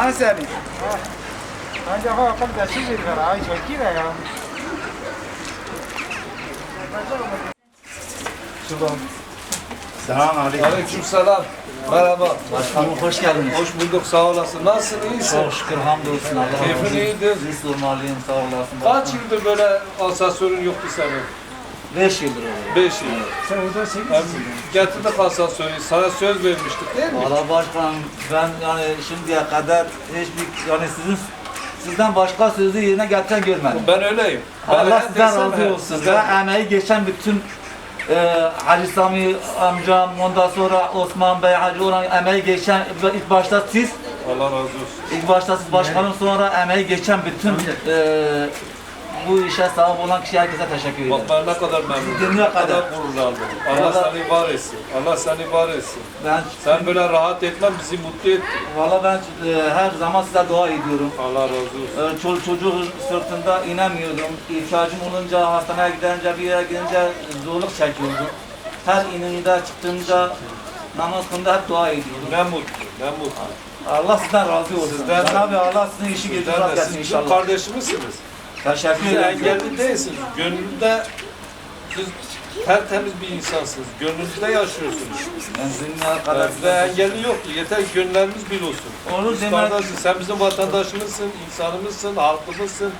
Ha seni. Hadi bakalım da şu bir var. Ay çok iyi ya. Şuradan. Selamünaleyküm. Aleykümselam. Merhaba. Başkanım hoş geldiniz. Hoş bulduk, sağ olasın. Nasılsın, iyisin? Çok şükür hamdolsun Allah'a. Keyfin iyidir. Siz sormalıyım sağ olasın. Kaç yıldır böyle asansörün yoktu senin? 5 yıldır oldu. 5 yıl. Sen orada 8 Hem getirdik asansörü, sana söz vermiştik değil mi? Valla başkanım ben yani şimdiye kadar hiçbir yani sizden başka sözü yerine getiren görmedim. Ben öyleyim. Allah Ben sizden desem razı he, olsun. Ve sizden- emeği geçen bütün Ali Sami amcam, ondan sonra Osman Bey, Hacı olan emeği geçen ilk başta siz, Allah razı olsun. ilk başta siz başkanım sonra emeği geçen bütün bu işe sahip olan kişiye herkese teşekkür ederim. Bak ben ne kadar memnunum. Dünya Ne kadar kadar. gururlandım. Allah Vallahi- seni var etsin. Allah seni var etsin. Ben Sen böyle rahat etmen bizi mutlu etti. valla ben her zaman size dua ediyorum. Allah razı olsun. Çoluk çocuğun sırtında inemiyordum. İhtiyacım olunca, hastaneye gidince, bir yere gidince zorluk çekiyordum. Her ininde, çıktığımda, namaz kılında hep dua ediyordum. Ne mutlu, ne mutlu. Allah sizden razı olsun. Sizden de. Cenab-ı Allah sizin işi gücünüzü Sizden rast de, gelsin siz bizim inşallah. kardeşimizsiniz. Teşekkür Siz ederim. engelli değilsiniz. Gönlünde siz tertemiz bir insansınız. Gönlünüzde yaşıyorsunuz. Ben dünya kadar Bizde engelli yok. Yeter ki gönüllerimiz bir olsun. Onu Biz demek- kardeşiz. Sen bizim vatandaşımızsın, insanımızsın, halkımızsın.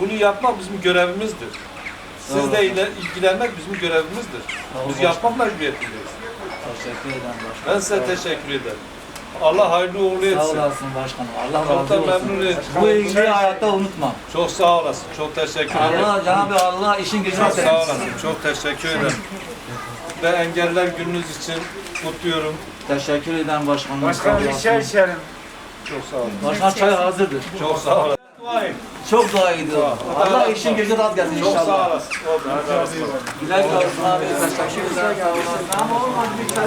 Bunu yapmak bizim görevimizdir. Sizle ilgilenmek bizim görevimizdir. Biz Doğru. yapmak mecburiyetindeyiz. Teşekkür ederim başkanım. Ben size teşekkür ederim. Allah hayırlı uğurlu Sağ etsin. olasın başkanım. Allah Çok da razı olsun. memnun ettim. Bu iyiliği hayatta unutmam. Çok sağ olasın. Çok teşekkür ederim. Allah Cenab-ı Allah işin gücünü Çok rast sağ etsin. olasın. Çok teşekkür ederim. Ve engeller gününüz için kutluyorum. Teşekkür ederim başkanım. Başkanım Sağ bir olasın. çay içelim. Çok sağ olun. Başkan çay hazırdır. Çok sağ olasın. Çok dua ediyorum. Allah işin gücü rast gelsin Çok sağ inşallah. olasın. Güle güle olsun abi. Teşekkür ederim. Sağ olasın. Ama olmaz bir çay.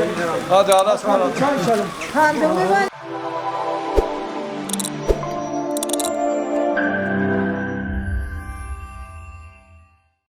Hadi Allah'a ısmarladık. Çay içelim. Ha, dönme var.